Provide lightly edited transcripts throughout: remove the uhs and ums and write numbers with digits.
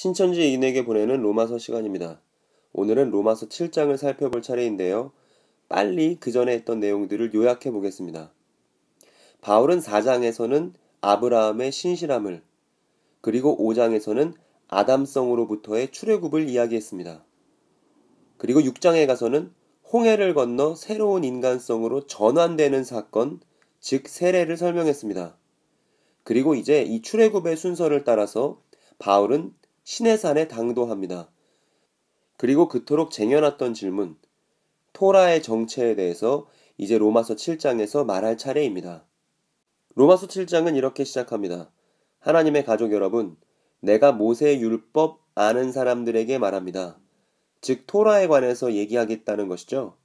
신천지인에게 보내는 로마서 시간입니다. 오늘은 로마서 7장을 살펴볼 차례인데요. 빨리 그 전에 했던 내용들을 요약해 보겠습니다. 바울은 4장에서는 아브라함의 신실함을, 그리고 5장에서는 아담성으로부터의 출애굽을 이야기했습니다. 그리고 6장에 가서는 홍해를 건너 새로운 인간성으로 전환되는 사건, 즉 세례를 설명했습니다. 그리고 이제 이 출애굽의 순서를 따라서 바울은 시내산에 당도합니다. 그리고 그토록 쟁여놨던 질문, 토라의 정체에 대해서 이제 로마서 7장에서 말할 차례입니다. 로마서 7장은 이렇게 시작합니다. 하나님의 가족 여러분, 내가 모세의 율법 아는 사람들에게 말합니다. 즉 토라에 관해서 얘기하겠다는 것이죠.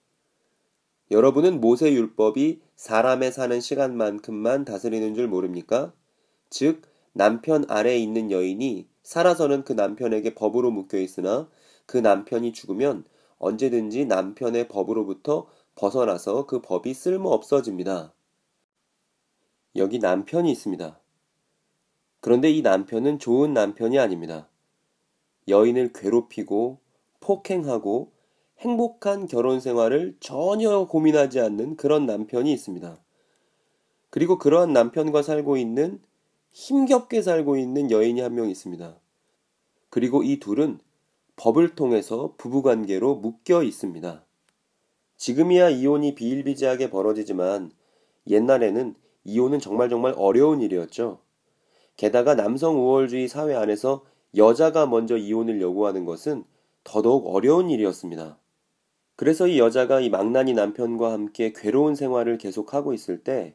여러분은 모세 율법이 사람의 사는 시간만큼만 다스리는 줄 모릅니까? 즉 남편 아래에 있는 여인이 살아서는 그 남편에게 법으로 묶여 있으나 그 남편이 죽으면 언제든지 남편의 법으로부터 벗어나서 그 법이 쓸모 없어집니다. 여기 남편이 있습니다. 그런데 이 남편은 좋은 남편이 아닙니다. 여인을 괴롭히고 폭행하고 행복한 결혼 생활을 전혀 고민하지 않는 그런 남편이 있습니다. 그리고 그러한 남편과 살고 있는 힘겹게 살고 있는 여인이 한 명 있습니다. 그리고 이 둘은 법을 통해서 부부관계로 묶여 있습니다. 지금이야 이혼이 비일비재하게 벌어지지만 옛날에는 이혼은 정말 어려운 일이었죠. 게다가 남성 우월주의 사회 안에서 여자가 먼저 이혼을 요구하는 것은 더더욱 어려운 일이었습니다. 그래서 이 여자가 이 망나니 남편과 함께 괴로운 생활을 계속하고 있을 때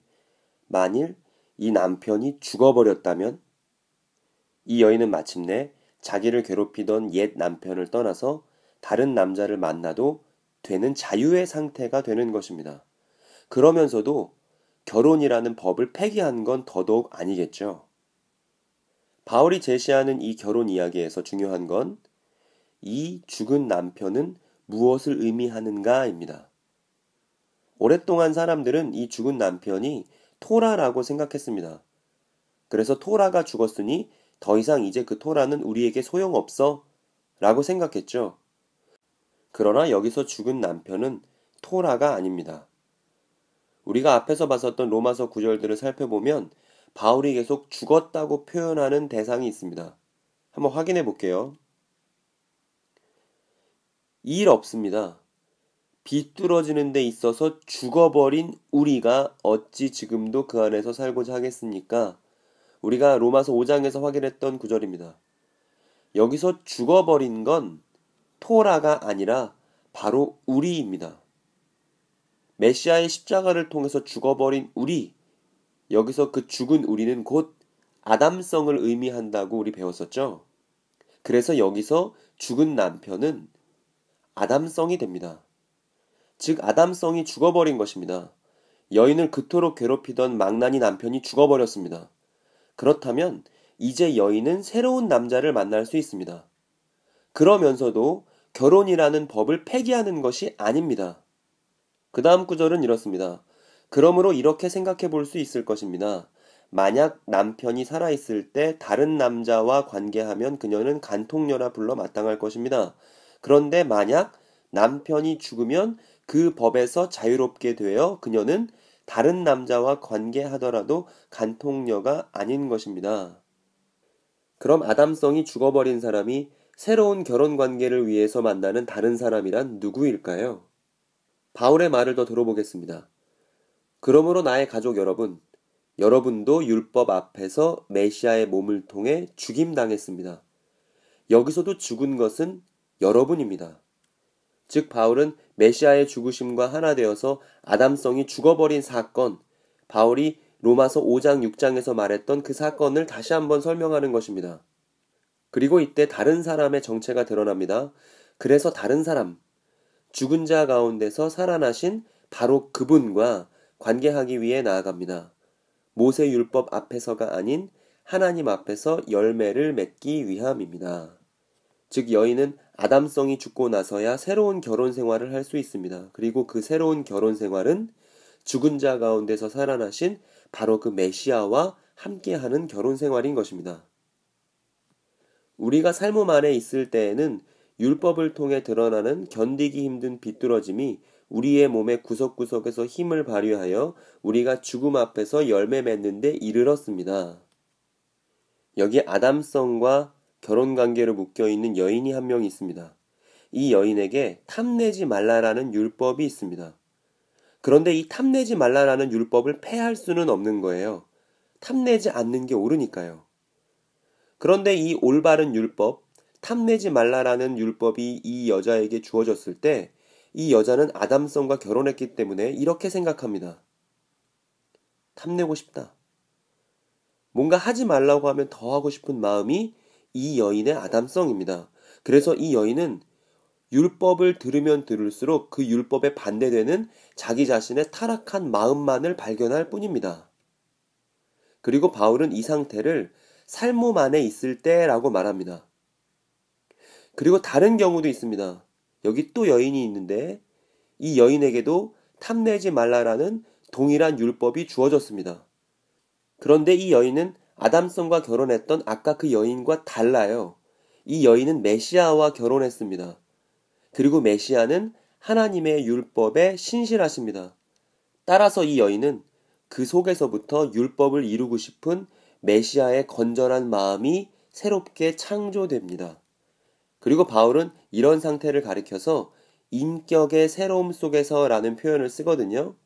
만일 이 남편이 죽어버렸다면 이 여인은 마침내 자기를 괴롭히던 옛 남편을 떠나서 다른 남자를 만나도 되는 자유의 상태가 되는 것입니다. 그러면서도 결혼이라는 법을 폐기한 건 더더욱 아니겠죠. 바울이 제시하는 이 결혼 이야기에서 중요한 건 이 죽은 남편은 무엇을 의미하는가입니다. 오랫동안 사람들은 이 죽은 남편이 토라라고 생각했습니다. 그래서 토라가 죽었으니 더 이상 이제 그 토라는 우리에게 소용없어 라고 생각했죠. 그러나 여기서 죽은 남편은 토라가 아닙니다. 우리가 앞에서 봤었던 로마서 구절들을 살펴보면 바울이 계속 죽었다고 표현하는 대상이 있습니다. 한번 확인해 볼게요. 일 없습니다. 비뚤어지는 데 있어서 죽어버린 우리가 어찌 지금도 그 안에서 살고자 하겠습니까? 우리가 로마서 5장에서 확인했던 구절입니다. 여기서 죽어버린 건 토라가 아니라 바로 우리입니다. 메시아의 십자가를 통해서 죽어버린 우리, 여기서 그 죽은 우리는 곧 아담성을 의미한다고 우리 배웠었죠. 그래서 여기서 죽은 남편은 아담성이 됩니다. 즉 아담성이 죽어버린 것입니다. 여인을 그토록 괴롭히던 망나니 남편이 죽어버렸습니다. 그렇다면 이제 여인은 새로운 남자를 만날 수 있습니다. 그러면서도 결혼이라는 법을 폐기하는 것이 아닙니다. 그 다음 구절은 이렇습니다. 그러므로 이렇게 생각해 볼 수 있을 것입니다. 만약 남편이 살아있을 때 다른 남자와 관계하면 그녀는 간통녀라 불러 마땅할 것입니다. 그런데 만약 남편이 죽으면 그 법에서 자유롭게 되어 그녀는 다른 남자와 관계하더라도 간통녀가 아닌 것입니다. 그럼 아담성이 죽어버린 사람이 새로운 결혼 관계를 위해서 만나는 다른 사람이란 누구일까요? 바울의 말을 더 들어보겠습니다. 그러므로 나의 가족 여러분, 여러분도 율법 앞에서 메시아의 몸을 통해 죽임당했습니다. 여기서도 죽은 것은 여러분입니다. 즉 바울은 메시아의 죽으심과 하나 되어서 아담성이 죽어버린 사건, 바울이 로마서 5장 6장에서 말했던 그 사건을 다시 한번 설명하는 것입니다. 그리고 이때 다른 사람의 정체가 드러납니다. 그래서 다른 사람, 죽은 자 가운데서 살아나신 바로 그분과 관계하기 위해 나아갑니다. 모세 율법 앞에서가 아닌 하나님 앞에서 열매를 맺기 위함입니다. 즉 여인은 아담성이 죽고 나서야 새로운 결혼 생활을 할 수 있습니다. 그리고 그 새로운 결혼 생활은 죽은 자 가운데서 살아나신 바로 그 메시아와 함께하는 결혼 생활인 것입니다. 우리가 삶음 안에 있을 때에는 율법을 통해 드러나는 견디기 힘든 비뚤어짐이 우리의 몸의 구석구석에서 힘을 발휘하여 우리가 죽음 앞에서 열매 맺는 데 이르렀습니다. 여기 아담성과 결혼관계로 묶여있는 여인이 한 명 있습니다. 이 여인에게 탐내지 말라라는 율법이 있습니다. 그런데 이 탐내지 말라라는 율법을 폐할 수는 없는 거예요. 탐내지 않는 게 옳으니까요. 그런데 이 올바른 율법, 탐내지 말라라는 율법이 이 여자에게 주어졌을 때 이 여자는 아담성과 결혼했기 때문에 이렇게 생각합니다. 탐내고 싶다. 뭔가 하지 말라고 하면 더 하고 싶은 마음이 이 여인의 아담성입니다. 그래서 이 여인은 율법을 들으면 들을수록 그 율법에 반대되는 자기 자신의 타락한 마음만을 발견할 뿐입니다. 그리고 바울은 이 상태를 삶음 안에 있을 때라고 말합니다. 그리고 다른 경우도 있습니다. 여기 또 여인이 있는데 이 여인에게도 탐내지 말라라는 동일한 율법이 주어졌습니다. 그런데 이 여인은 아담성과 결혼했던 아까 그 여인과 달라요. 이 여인은 메시아와 결혼했습니다. 그리고 메시아는 하나님의 율법에 신실하십니다. 따라서 이 여인은 그 속에서부터 율법을 이루고 싶은 메시아의 건전한 마음이 새롭게 창조됩니다. 그리고 바울은 이런 상태를 가리켜서 인격의 새로움 속에서라는 표현을 쓰거든요.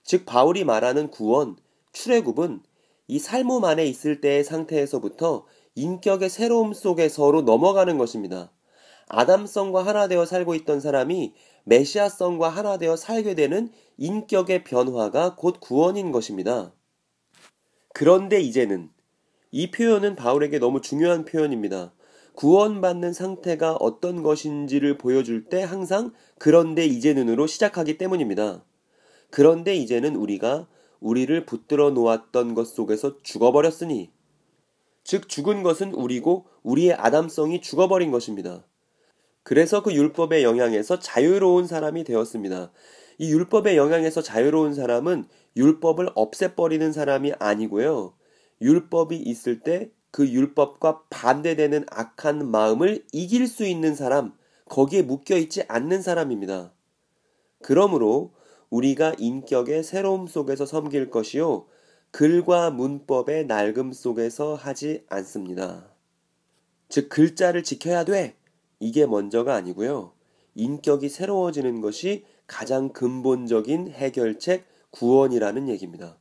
즉 바울이 말하는 구원, 출애굽은 이 삶음 안에 있을 때의 상태에서부터 인격의 새로움 속에서로 넘어가는 것입니다. 아담성과 하나 되어 살고 있던 사람이 메시아성과 하나 되어 살게 되는 인격의 변화가 곧 구원인 것입니다. 그런데 이제는 이 표현은 바울에게 너무 중요한 표현입니다. 구원받는 상태가 어떤 것인지를 보여줄 때 항상 그런데 이제는으로 시작하기 때문입니다. 그런데 이제는 우리가 우리를 붙들어 놓았던 것 속에서 죽어버렸으니, 즉 죽은 것은 우리고 우리의 아담성이 죽어버린 것입니다. 그래서 그 율법의 영향에서 자유로운 사람이 되었습니다. 이 율법의 영향에서 자유로운 사람은 율법을 없애버리는 사람이 아니고요. 율법이 있을 때 그 율법과 반대되는 악한 마음을 이길 수 있는 사람, 거기에 묶여있지 않는 사람입니다. 그러므로 우리가 인격의 새로움 속에서 섬길 것이요 글과 문법의 낡음 속에서 하지 않습니다. 즉 글자를 지켜야 돼. 이게 먼저가 아니고요. 인격이 새로워지는 것이 가장 근본적인 해결책, 구원이라는 얘기입니다.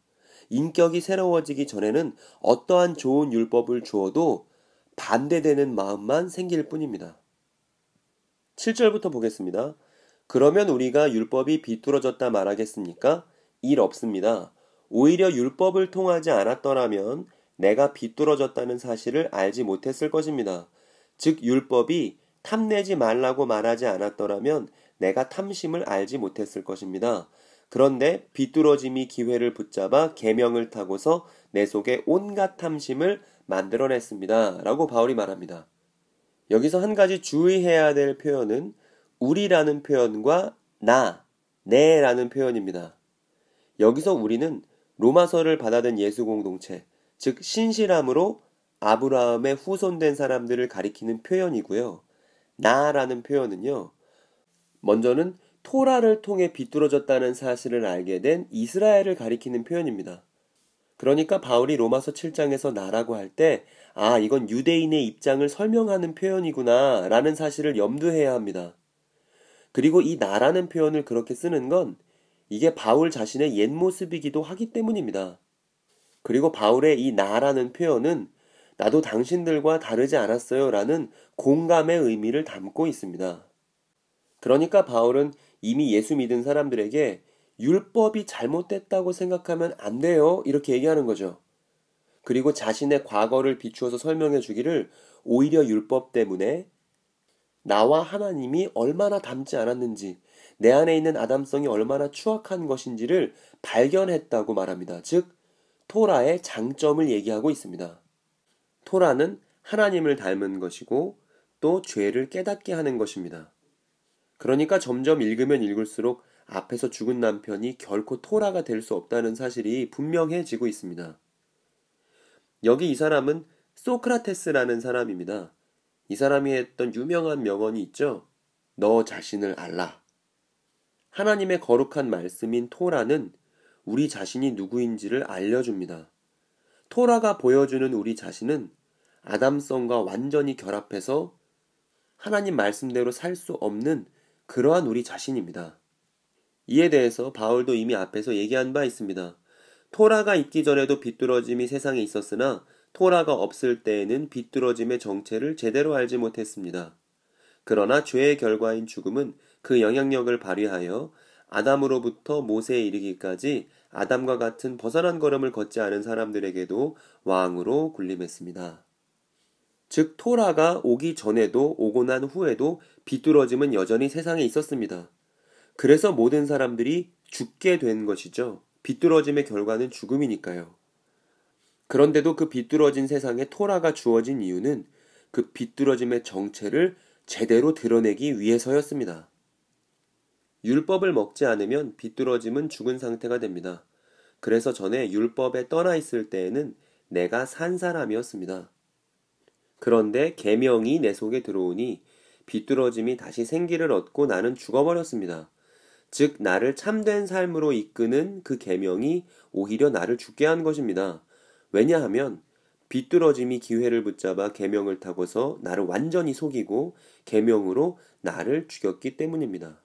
인격이 새로워지기 전에는 어떠한 좋은 율법을 주어도 반대되는 마음만 생길 뿐입니다. 7절부터 보겠습니다. 그러면 우리가 율법이 비뚤어졌다 말하겠습니까? 일 없습니다. 오히려 율법을 통하지 않았더라면 내가 비뚤어졌다는 사실을 알지 못했을 것입니다. 즉 율법이 탐내지 말라고 말하지 않았더라면 내가 탐심을 알지 못했을 것입니다. 그런데 비뚤어짐이 기회를 붙잡아 계명을 타고서 내 속에 온갖 탐심을 만들어냈습니다. 라고 바울이 말합니다. 여기서 한 가지 주의해야 될 표현은 우리라는 표현과 나, 내라는 표현입니다. 여기서 우리는 로마서를 받아든 예수 공동체, 즉 신실함으로 아브라함의 후손된 사람들을 가리키는 표현이고요. 나라는 표현은요. 먼저는 토라를 통해 비뚤어졌다는 사실을 알게 된 이스라엘을 가리키는 표현입니다. 그러니까 바울이 로마서 7장에서 나라고 할 때, 이건 유대인의 입장을 설명하는 표현이구나 라는 사실을 염두해야 합니다. 그리고 이 나라는 표현을 그렇게 쓰는 건 이게 바울 자신의 옛 모습이기도 하기 때문입니다. 그리고 바울의 이 나라는 표현은 나도 당신들과 다르지 않았어요 라는 공감의 의미를 담고 있습니다. 그러니까 바울은 이미 예수 믿은 사람들에게 율법이 잘못됐다고 생각하면 안 돼요 이렇게 얘기하는 거죠. 그리고 자신의 과거를 비추어서 설명해 주기를 오히려 율법 때문에 나와 하나님이 얼마나 닮지 않았는지, 내 안에 있는 아담성이 얼마나 추악한 것인지를 발견했다고 말합니다. 즉 토라의 장점을 얘기하고 있습니다. 토라는 하나님을 닮은 것이고 또 죄를 깨닫게 하는 것입니다. 그러니까 점점 읽으면 읽을수록 앞에서 죽은 남편이 결코 토라가 될 수 없다는 사실이 분명해지고 있습니다. 여기 이 사람은 소크라테스라는 사람입니다. 이 사람이 했던 유명한 명언이 있죠. 너 자신을 알라. 하나님의 거룩한 말씀인 토라는 우리 자신이 누구인지를 알려줍니다. 토라가 보여주는 우리 자신은 아담성과 완전히 결합해서 하나님 말씀대로 살 수 없는 그러한 우리 자신입니다. 이에 대해서 바울도 이미 앞에서 얘기한 바 있습니다. 토라가 있기 전에도 비뚤어짐이 세상에 있었으나 토라가 없을 때에는 비뚤어짐의 정체를 제대로 알지 못했습니다. 그러나 죄의 결과인 죽음은 그 영향력을 발휘하여 아담으로부터 모세에 이르기까지 아담과 같은 벗어난 걸음을 걷지 않은 사람들에게도 왕으로 군림했습니다. 즉 토라가 오기 전에도 오고 난 후에도 비뚤어짐은 여전히 세상에 있었습니다. 그래서 모든 사람들이 죽게 된 것이죠. 비뚤어짐의 결과는 죽음이니까요. 그런데도 그 비뚤어진 세상에 토라가 주어진 이유는 그 비뚤어짐의 정체를 제대로 드러내기 위해서였습니다. 율법을 먹지 않으면 비뚤어짐은 죽은 상태가 됩니다. 그래서 전에 율법에 떠나 있을 때에는 내가 산 사람이었습니다. 그런데 계명이 내 속에 들어오니 비뚤어짐이 다시 생기를 얻고 나는 죽어버렸습니다. 즉 나를 참된 삶으로 이끄는 그 계명이 오히려 나를 죽게 한 것입니다. 왜냐하면 비뚤어짐이 기회를 붙잡아 계명을 타고서 나를 완전히 속이고 계명으로 나를 죽였기 때문입니다.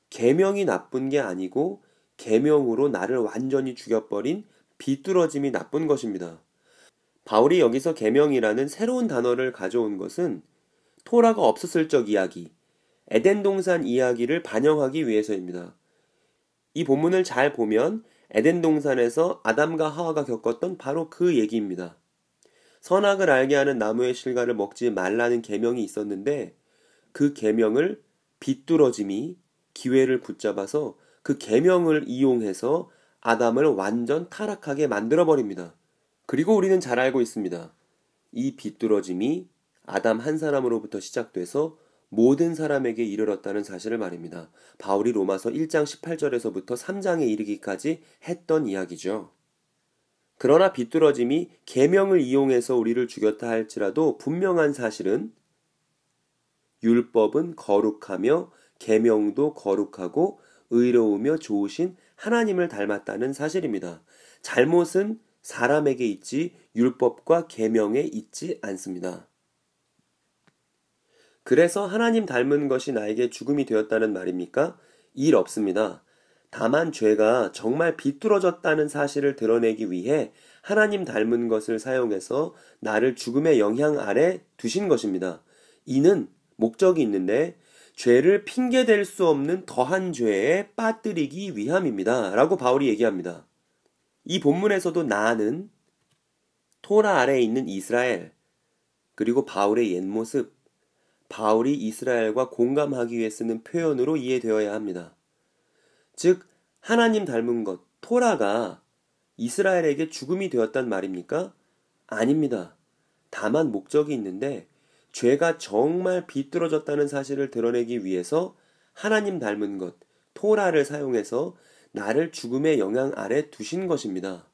계명이 나쁜 게 아니고 계명으로 나를 완전히 죽여버린 비뚤어짐이 나쁜 것입니다. 바울이 여기서 계명이라는 새로운 단어를 가져온 것은 토라가 없었을 적 이야기, 에덴 동산 이야기를 반영하기 위해서입니다. 이 본문을 잘 보면 에덴 동산에서 아담과 하와가 겪었던 바로 그 얘기입니다. 선악을 알게 하는 나무의 실과를 먹지 말라는 계명이 있었는데 그 계명을 비뚤어짐이 기회를 붙잡아서 그 계명을 이용해서 아담을 완전 타락하게 만들어버립니다. 그리고 우리는 잘 알고 있습니다. 이 비뚤어짐이 아담 한 사람으로부터 시작돼서 모든 사람에게 이르렀다는 사실을 말입니다. 바울이 로마서 1장 18절에서부터 3장에 이르기까지 했던 이야기죠. 그러나 비뚤어짐이 계명을 이용해서 우리를 죽였다 할지라도 분명한 사실은 율법은 거룩하며 계명도 거룩하고 의로우며 좋으신 하나님을 닮았다는 사실입니다. 잘못은 사람에게 있지 율법과 계명에 있지 않습니다. 그래서 하나님 닮은 것이 나에게 죽음이 되었다는 말입니까? 일 없습니다. 다만 죄가 정말 비뚤어졌다는 사실을 드러내기 위해 하나님 닮은 것을 사용해서 나를 죽음의 영향 아래 두신 것입니다. 이는 목적이 있는데 죄를 핑계댈 수 없는 더한 죄에 빠뜨리기 위함입니다. 라고 바울이 얘기합니다. 이 본문에서도 나는 토라 아래에 있는 이스라엘, 그리고 바울의 옛 모습, 바울이 이스라엘과 공감하기 위해 쓰는 표현으로 이해되어야 합니다. 즉 하나님 닮은 것, 토라가 이스라엘에게 죽음이 되었단 말입니까? 아닙니다. 다만 목적이 있는데 죄가 정말 비뚤어졌다는 사실을 드러내기 위해서 하나님 닮은 것, 토라를 사용해서 나를 죽음의 영향 아래 두신 것입니다.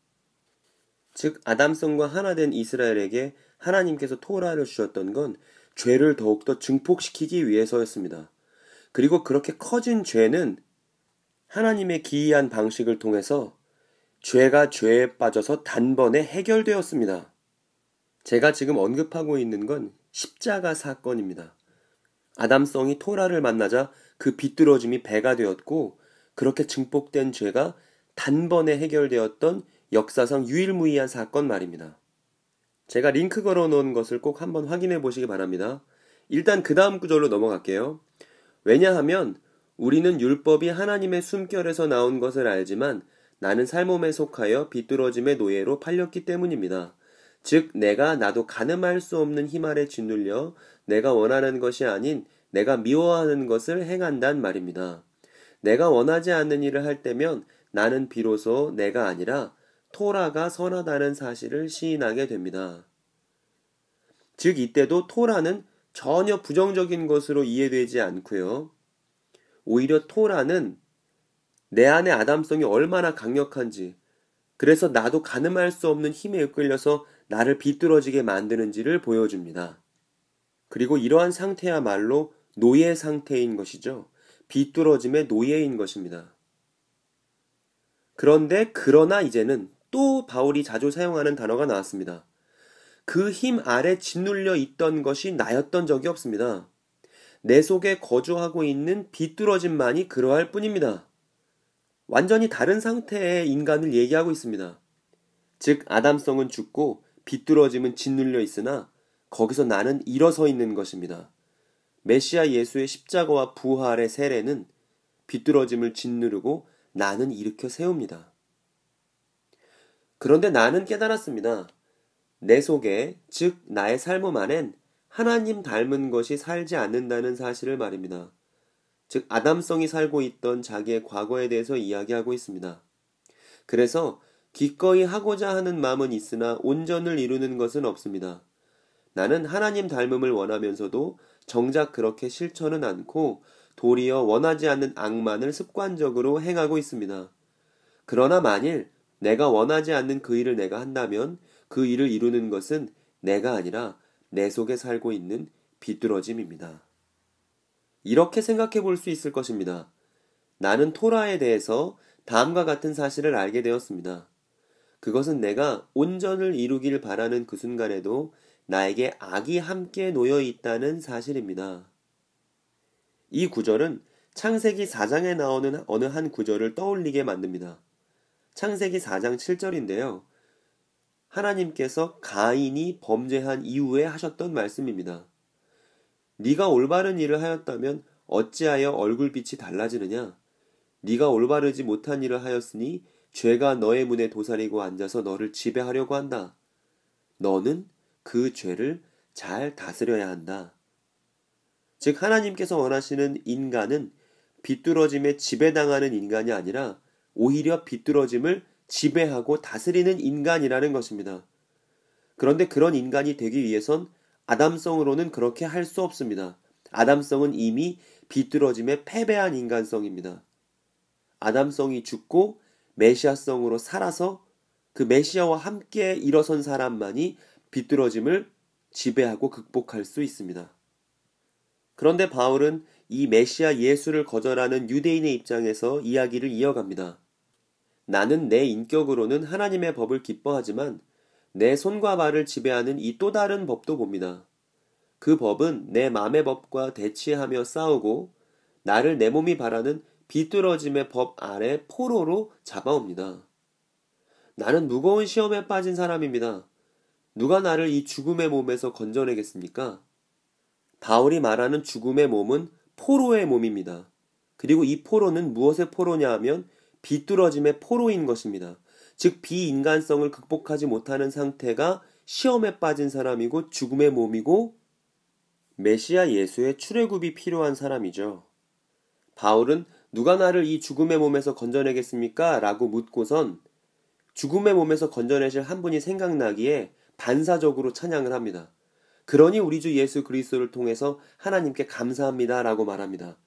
즉 아담성과 하나 된 이스라엘에게 하나님께서 토라를 주셨던 건 죄를 더욱더 증폭시키기 위해서였습니다. 그리고 그렇게 커진 죄는 하나님의 기이한 방식을 통해서 죄가 죄에 빠져서 단번에 해결되었습니다. 제가 지금 언급하고 있는 건 십자가 사건입니다. 아담성이 토라를 만나자 그 비뚤어짐이 배가 되었고 그렇게 증폭된 죄가 단번에 해결되었던 역사상 유일무이한 사건 말입니다. 제가 링크 걸어 놓은 것을 꼭 한번 확인해 보시기 바랍니다. 일단 그 다음 구절로 넘어갈게요. 왜냐하면 우리는 율법이 하나님의 숨결에서 나온 것을 알지만 나는 살몸에 속하여 비뚤어짐의 노예로 팔렸기 때문입니다. 즉 내가 나도 가늠할 수 없는 힘 아래 짓눌려 내가 원하는 것이 아닌 내가 미워하는 것을 행한단 말입니다. 내가 원하지 않는 일을 할 때면 나는 비로소 내가 아니라 토라가 선하다는 사실을 시인하게 됩니다. 즉 이때도 토라는 전혀 부정적인 것으로 이해되지 않고요. 오히려 토라는 내 안의 아담성이 얼마나 강력한지, 그래서 나도 가늠할 수 없는 힘에 이끌려서 나를 비뚤어지게 만드는지를 보여줍니다. 그리고 이러한 상태야말로 노예 상태인 것이죠. 비뚤어짐의 노예인 것입니다. 그러나 이제는 또 바울이 자주 사용하는 단어가 나왔습니다. 그 힘 아래 짓눌려 있던 것이 나였던 적이 없습니다. 내 속에 거주하고 있는 비뚤어짐만이 그러할 뿐입니다. 완전히 다른 상태의 인간을 얘기하고 있습니다. 즉 아담성은 죽고 비뚤어짐은 짓눌려 있으나 거기서 나는 일어서 있는 것입니다. 메시아 예수의 십자가와 부활의 세례는 비뚤어짐을 짓누르고 나는 일으켜 세웁니다. 그런데 나는 깨달았습니다. 내 속에, 즉 나의 삶 안엔 하나님 닮은 것이 살지 않는다는 사실을 말입니다. 즉 아담성이 살고 있던 자기의 과거에 대해서 이야기하고 있습니다. 그래서 기꺼이 하고자 하는 마음은 있으나 온전을 이루는 것은 없습니다. 나는 하나님 닮음을 원하면서도 정작 그렇게 실천은 않고 도리어 원하지 않는 악만을 습관적으로 행하고 있습니다. 그러나 만일 내가 원하지 않는 그 일을 내가 한다면 그 일을 이루는 것은 내가 아니라 내 속에 살고 있는 비뚤어짐입니다. 이렇게 생각해 볼 수 있을 것입니다. 나는 토라에 대해서 다음과 같은 사실을 알게 되었습니다. 그것은 내가 온전을 이루길 바라는 그 순간에도 나에게 악이 함께 놓여 있다는 사실입니다. 이 구절은 창세기 4장에 나오는 어느 한 구절을 떠올리게 만듭니다. 창세기 4장 7절인데요. 하나님께서 가인이 범죄한 이후에 하셨던 말씀입니다. 네가 올바른 일을 하였다면 어찌하여 얼굴빛이 달라지느냐? 네가 올바르지 못한 일을 하였으니 죄가 너의 문에 도사리고 앉아서 너를 지배하려고 한다. 너는 그 죄를 잘 다스려야 한다. 즉 하나님께서 원하시는 인간은 비뚤어짐에 지배당하는 인간이 아니라 오히려 비뚤어짐을 지배하고 다스리는 인간이라는 것입니다. 그런데 그런 인간이 되기 위해선 아담성으로는 그렇게 할 수 없습니다. 아담성은 이미 비뚤어짐에 패배한 인간성입니다. 아담성이 죽고 메시아성으로 살아서 그 메시아와 함께 일어선 사람만이 비뚤어짐을 지배하고 극복할 수 있습니다. 그런데 바울은 이 메시아 예수를 거절하는 유대인의 입장에서 이야기를 이어갑니다. 나는 내 인격으로는 하나님의 법을 기뻐하지만 내 손과 발을 지배하는 이 또 다른 법도 봅니다. 그 법은 내 마음의 법과 대치하며 싸우고 나를 내 몸이 바라는 비뚤어짐의 법 아래 포로로 잡아옵니다. 나는 무거운 시험에 빠진 사람입니다. 누가 나를 이 죽음의 몸에서 건져내겠습니까? 바울이 말하는 죽음의 몸은 포로의 몸입니다. 그리고 이 포로는 무엇의 포로냐 하면 비뚤어짐의 포로인 것입니다. 즉 비인간성을 극복하지 못하는 상태가 시험에 빠진 사람이고 죽음의 몸이고 메시아 예수의 출애굽이 필요한 사람이죠. 바울은 누가 나를 이 죽음의 몸에서 건져내겠습니까? 라고 묻고선 죽음의 몸에서 건져내실 한 분이 생각나기에 반사적으로 찬양을 합니다. 그러니 우리 주 예수 그리스도를 통해서 하나님께 감사합니다 라고 말합니다.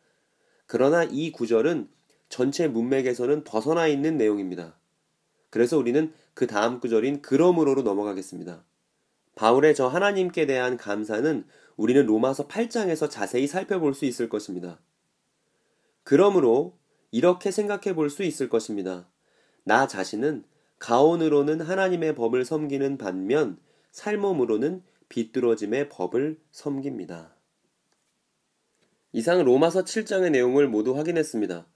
그러나 이 구절은 전체 문맥에서는 벗어나 있는 내용입니다. 그래서 우리는 그 다음 구절인 그러므로로 넘어가겠습니다. 바울의 저 하나님께 대한 감사는 우리는 로마서 8장에서 자세히 살펴볼 수 있을 것입니다. 그러므로 이렇게 생각해 볼 수 있을 것입니다. 나 자신은 가온으로는 하나님의 법을 섬기는 반면 살몸으로는 비뚤어짐의 법을 섬깁니다. 이상 로마서 7장의 내용을 모두 확인했습니다.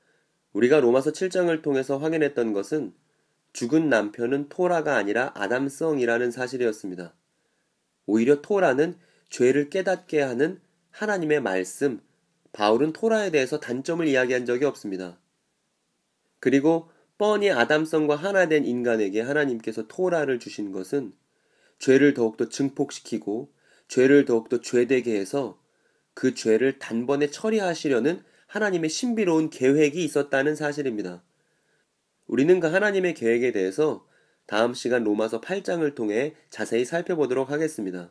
우리가 로마서 7장을 통해서 확인했던 것은 죽은 남편은 토라가 아니라 아담성이라는 사실이었습니다. 오히려 토라는 죄를 깨닫게 하는 하나님의 말씀, 바울은 토라에 대해서 단점을 이야기한 적이 없습니다. 그리고 뻔히 아담성과 하나 된 인간에게 하나님께서 토라를 주신 것은 죄를 더욱더 증폭시키고 죄를 더욱더 죄되게 해서 그 죄를 단번에 처리하시려는 하나님의 신비로운 계획이 있었다는 사실입니다. 우리는 그 하나님의 계획에 대해서 다음 시간 로마서 8장을 통해 자세히 살펴보도록 하겠습니다.